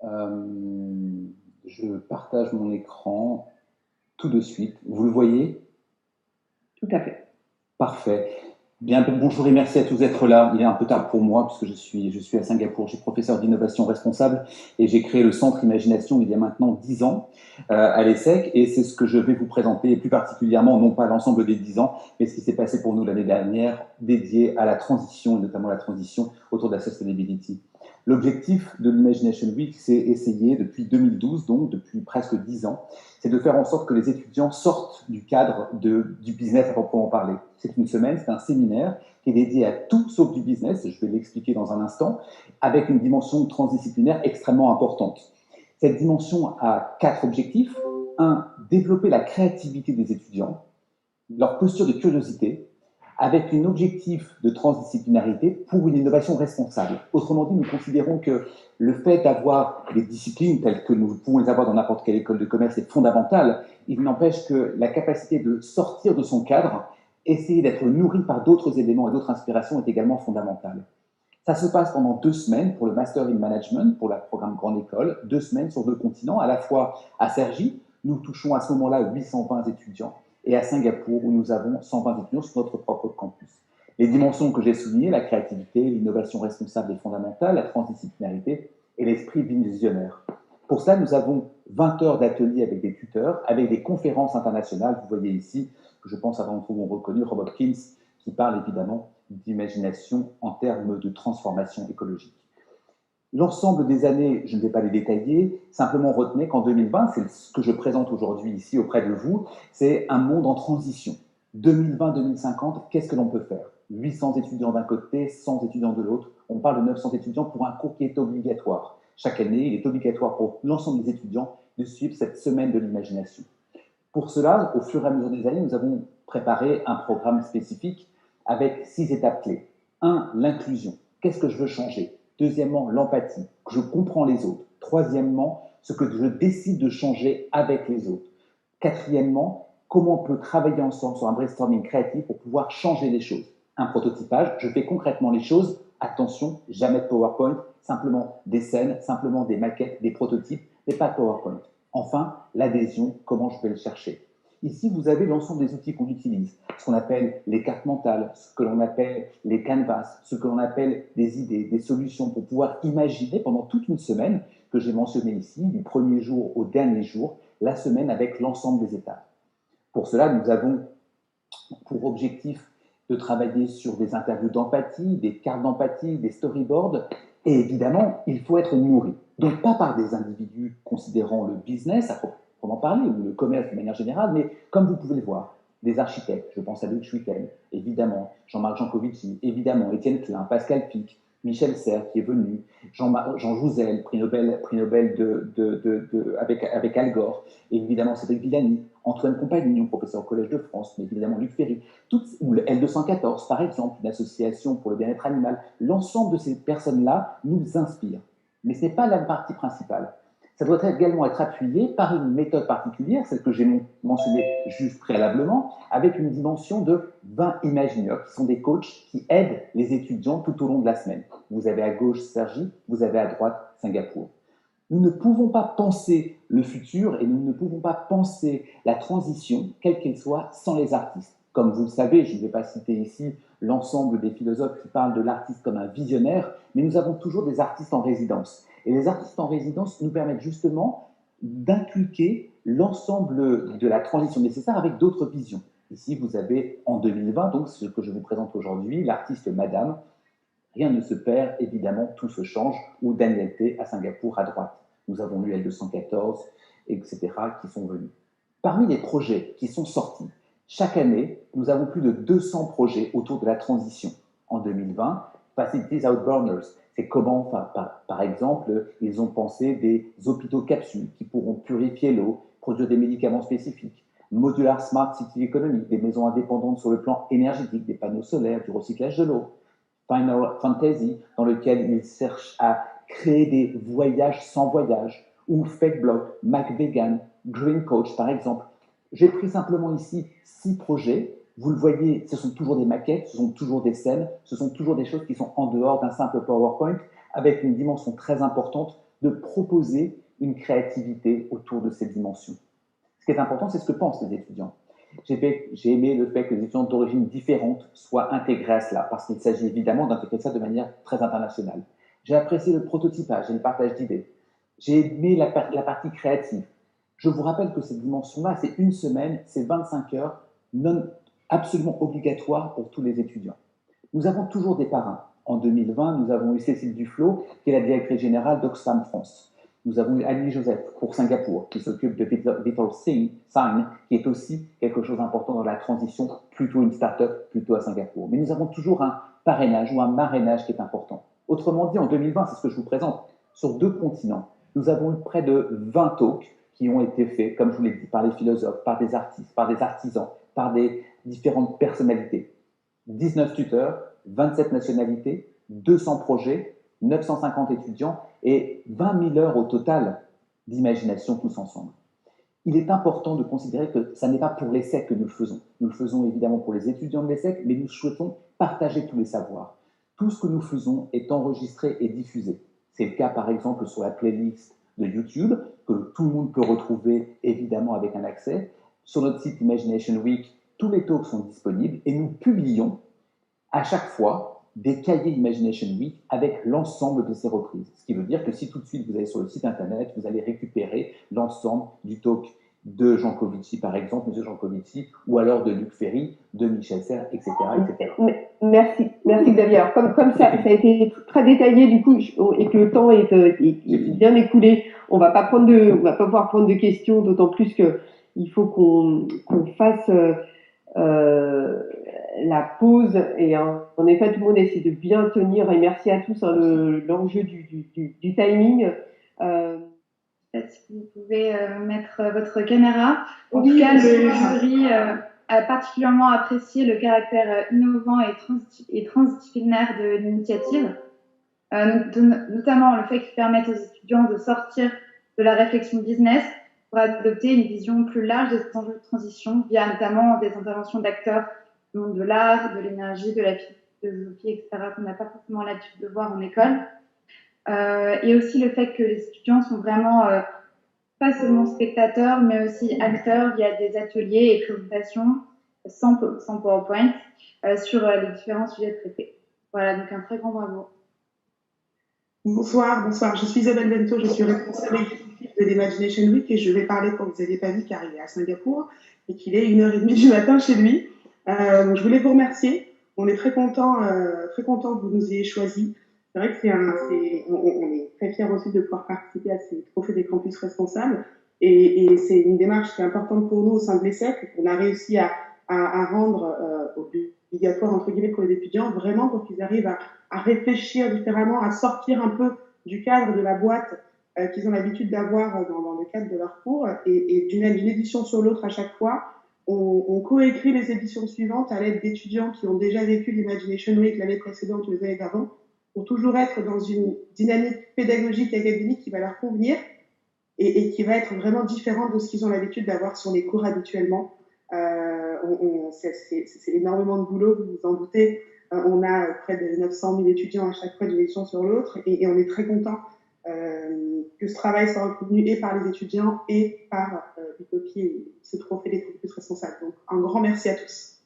Je partage mon écran tout de suite. Vous le voyez? Tout à fait. Parfait. Bien, bonjour et merci à tous d'être là. Il est un peu tard pour moi puisque je suis à Singapour. Je suis professeur d'innovation responsable et j'ai créé le Centre Imagination il y a maintenant 10 ans à l'ESSEC et c'est ce que je vais vous présenter et plus particulièrement, non pas l'ensemble des 10 ans, mais ce qui s'est passé pour nous l'année dernière dédié à la transition et notamment la transition autour de la sustainability. L'objectif de l'Imagination Week, c'est essayer depuis 2012, donc depuis presque 10 ans, c'est de faire en sorte que les étudiants sortent du cadre du business à proprement parler. C'est une semaine, c'est un séminaire qui est dédié à tout sauf du business, je vais l'expliquer dans un instant, avec une dimension transdisciplinaire extrêmement importante. Cette dimension a 4 objectifs. Un, développer la créativité des étudiants, leur posture de curiosité, avec un objectif de transdisciplinarité pour une innovation responsable. Autrement dit, nous considérons que le fait d'avoir des disciplines telles que nous pouvons les avoir dans n'importe quelle école de commerce est fondamental. Il n'empêche que la capacité de sortir de son cadre, essayer d'être nourri par d'autres éléments et d'autres inspirations est également fondamentale. Ça se passe pendant 2 semaines pour le Master in Management, pour le programme Grande École, 2 semaines sur 2 continents, à la fois à Cergy, nous touchons à ce moment-là 820 étudiants, et à Singapour, où nous avons 120 étudiants sur notre propre campus. Les dimensions que j'ai soulignées, la créativité, l'innovation responsable et fondamentale, la transdisciplinarité et l'esprit visionnaire. Pour cela, nous avons 20 heures d'ateliers avec des tuteurs, avec des conférences internationales. Vous voyez ici, que je pense avoir d'entre vous ont reconnu, Rob Hopkins, qui parle évidemment d'imagination en termes de transformation écologique. L'ensemble des années, je ne vais pas les détailler, simplement retenez qu'en 2020, c'est ce que je présente aujourd'hui ici auprès de vous, c'est un monde en transition. 2020-2050, qu'est-ce que l'on peut faire? 800 étudiants d'un côté, 100 étudiants de l'autre. On parle de 900 étudiants pour un cours qui est obligatoire. Chaque année, il est obligatoire pour l'ensemble des étudiants de suivre cette semaine de l'imagination. Pour cela, au fur et à mesure des années, nous avons préparé un programme spécifique avec 6 étapes clés. 1. L'inclusion. Qu'est-ce que je veux changer? Deuxièmement, l'empathie. Je comprends les autres. Troisièmement, ce que je décide de changer avec les autres. Quatrièmement, comment on peut travailler ensemble sur un brainstorming créatif pour pouvoir changer les choses. Un prototypage, je fais concrètement les choses. Attention, jamais de PowerPoint, simplement des scènes, simplement des maquettes, des prototypes, mais pas de PowerPoint. Enfin, l'adhésion, comment je vais le chercher. Ici, vous avez l'ensemble des outils qu'on utilise, ce qu'on appelle les cartes mentales, ce que l'on appelle les canvas, ce que l'on appelle des idées, des solutions pour pouvoir imaginer pendant toute une semaine, que j'ai mentionné ici, du premier jour au dernier jour, la semaine avec l'ensemble des étapes. Pour cela, nous avons pour objectif de travailler sur des interviews d'empathie, des cartes d'empathie, des storyboards, et évidemment, il faut être nourri. Donc pas par des individus considérant le business, à proprement parler, ou le commerce de manière générale, mais comme vous pouvez le voir, des architectes, je pense à Luc Schwitten, évidemment, Jean-Marc Jancovici, évidemment, Étienne Klein, Pascal Pic, Michel Serres qui est venu, Jean Jouzel, prix Nobel avec Al Gore, évidemment Cédric Villani, Antoine Compagnon, professeur au Collège de France, mais évidemment Luc Ferry, ou le L214 par exemple, une association pour le bien-être animal. L'ensemble de ces personnes-là nous inspirent. Mais ce n'est pas la partie principale. Ça doit également être appuyé par une méthode particulière, celle que j'ai mentionnée juste préalablement, avec une dimension de 20 imagineurs, qui sont des coachs qui aident les étudiants tout au long de la semaine. Vous avez à gauche Sergi, vous avez à droite Singapour. Nous ne pouvons pas penser le futur et nous ne pouvons pas penser la transition, quelle qu'elle soit, sans les artistes. Comme vous le savez, je ne vais pas citer ici l'ensemble des philosophes qui parlent de l'artiste comme un visionnaire, mais nous avons toujours des artistes en résidence. Et les artistes en résidence nous permettent justement d'inculquer l'ensemble de la transition nécessaire avec d'autres visions. Ici, vous avez en 2020, donc ce que je vous présente aujourd'hui, l'artiste Madame. Rien ne se perd, évidemment, tout se change, ou Daniel T à Singapour à droite. Nous avons eu L214, etc., qui sont venus. Parmi les projets qui sont sortis, chaque année, nous avons plus de 200 projets autour de la transition. En 2020, Facilities Outburners, c'est comment, par exemple, ils ont pensé des hôpitaux capsules qui pourront purifier l'eau, produire des médicaments spécifiques. Modular Smart City Economy, des maisons indépendantes sur le plan énergétique, des panneaux solaires, du recyclage de l'eau. Final Fantasy, dans lequel ils cherchent à créer des voyages sans voyage, ou Fake Block, Mac Vegan, Green Coach, par exemple. J'ai pris simplement ici 6 projets. Vous le voyez, ce sont toujours des maquettes, ce sont toujours des scènes, ce sont toujours des choses qui sont en dehors d'un simple PowerPoint, avec une dimension très importante de proposer une créativité autour de cette dimension. Ce qui est important, c'est ce que pensent les étudiants. J'ai aimé le fait que les étudiants d'origine différente soient intégrés à cela, parce qu'il s'agit évidemment d'intégrer ça de manière très internationale. J'ai apprécié le prototypage et le partage d'idées. J'ai aimé la partie créative. Je vous rappelle que cette dimension-là, c'est une semaine, c'est 25 heures, absolument obligatoire pour tous les étudiants. Nous avons toujours des parrains. En 2020, nous avons eu Cécile Duflot, qui est la directrice générale d'Oxfam France. Nous avons eu Annie Joseph pour Singapour, qui s'occupe de Vital Sign, qui est aussi quelque chose d'important dans la transition, plutôt une start-up, plutôt à Singapour. Mais nous avons toujours un parrainage ou un marrainage qui est important. Autrement dit, en 2020, c'est ce que je vous présente, sur 2 continents, nous avons eu près de 20 talks qui ont été faits, comme je vous l'ai dit, par les philosophes, par des artistes, par des artisans, par des différentes personnalités. 19 tuteurs, 27 nationalités, 200 projets, 950 étudiants et 20 000 heures au total d'imagination tous ensemble. Il est important de considérer que ça n'est pas pour l'ESSEC que nous le faisons. Nous le faisons évidemment pour les étudiants de l'ESSEC, mais nous souhaitons partager tous les savoirs. Tout ce que nous faisons est enregistré et diffusé. C'est le cas par exemple sur la playlist de YouTube, que tout le monde peut retrouver évidemment avec un accès. Sur notre site Imagination Week, tous les talks sont disponibles et nous publions à chaque fois des cahiers Imagination Week avec l'ensemble de ces reprises. Ce qui veut dire que si tout de suite vous allez sur le site internet, vous allez récupérer l'ensemble du talk de Jean Covici, par exemple, M. Jean Covici, ou alors de Luc Ferry, de Michel Serres, etc. etc. Merci Xavier. Alors, comme ça a été très détaillé du coup, et que le temps est bien écoulé, on va pas pouvoir prendre de questions, d'autant plus que il faut qu'on fasse la pause, et en effet tout le monde essaie de bien tenir, et merci à tous, l'enjeu du timing. Si vous pouvez mettre votre caméra. En tout cas, le jury a particulièrement apprécié le caractère innovant et transdisciplinaire de l'initiative, notamment le fait qu'il permette aux étudiants de sortir de la réflexion business pour adopter une vision plus large des enjeux de transition via notamment des interventions d'acteurs du monde de l'art, de l'énergie, de la philosophie, etc., qu'on n'a pas forcément l'habitude de voir en école. Et aussi le fait que les étudiants sont vraiment pas seulement spectateurs, mais aussi acteurs via des ateliers et présentations sans PowerPoint sur les différents sujets traités. Voilà, donc un très grand bravo. Bonsoir. Je suis Isabelle Bento, je suis responsable exécutive de l'Imagination Week et je vais parler pour que vous n'ayez pas vu car il est à Singapour et qu'il est 1h30 du matin chez lui. Donc je voulais vous remercier. On est très content que vous nous ayez choisis. C'est vrai que on est très fiers aussi de pouvoir participer à ces trophées des campus responsables et c'est une démarche qui est importante pour nous au sein de l'ESSEC. On a réussi à rendre obligatoire entre guillemets pour les étudiants, vraiment pour qu'ils arrivent à réfléchir différemment, à sortir un peu du cadre de la boîte qu'ils ont l'habitude d'avoir dans le cadre de leur cours et d'une édition sur l'autre à chaque fois. On coécrit les éditions suivantes à l'aide d'étudiants qui ont déjà vécu l'Imagination Week l'année précédente ou les années d'avant, pour toujours être dans une dynamique pédagogique académique qui va leur convenir et qui va être vraiment différente de ce qu'ils ont l'habitude d'avoir sur les cours habituellement. C'est énormément de boulot, vous vous en doutez. On a près de 900 000 étudiants à chaque fois d'une édition sur l'autre et on est très content que ce travail soit reconnu et par les étudiants et par Utopie et ce trophée des campus responsables. Donc un grand merci à tous.